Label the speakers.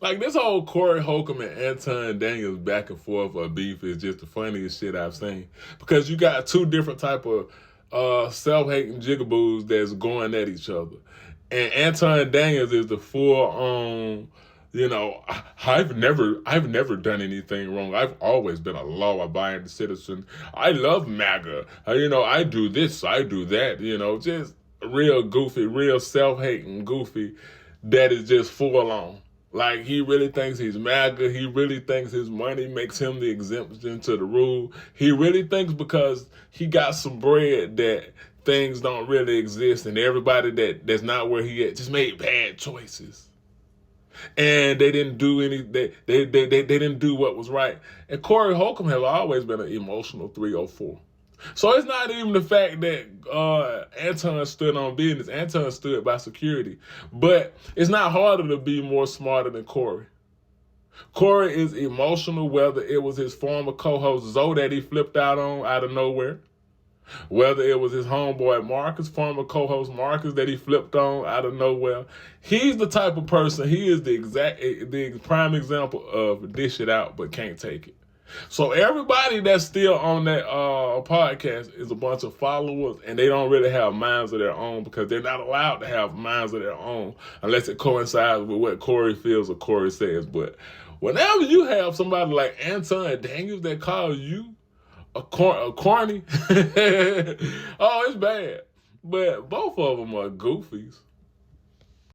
Speaker 1: Like this whole Corey Holcomb and Anton Daniels back and forth of beef is just the funniest shit I've seen. Because you got two different type of self-hating jigaboos that's going at each other. And Anton Daniels is the full on, I've never done anything wrong. I've always been a law-abiding citizen. I love MAGA. I do this, I do that. Just real goofy, real self-hating goofy that is just full on. Like, he really thinks he's MAGA. He really thinks his money makes him the exemption to the rule. He really thinks because he got some bread that things don't really exist, and everybody that's not where he at just made bad choices. And they didn't do they didn't do what was right. And Corey Holcomb has always been an emotional 304. So it's not even the fact that Anton stood on business. Anton stood by security. But it's not harder to be more smarter than Corey. Corey is emotional, whether it was his former co-host Zoe that he flipped out on out of nowhere, whether it was his homeboy Marcus, former co-host Marcus, that he flipped on out of nowhere. He's the type of person, he is the prime example of dish it out but can't take it. So everybody that's still on that podcast is a bunch of followers, and they don't really have minds of their own because they're not allowed to have minds of their own unless it coincides with what Corey feels or Corey says. But whenever you have somebody like Anton Daniels that calls you a corny, oh, it's bad. But both of them are goofies.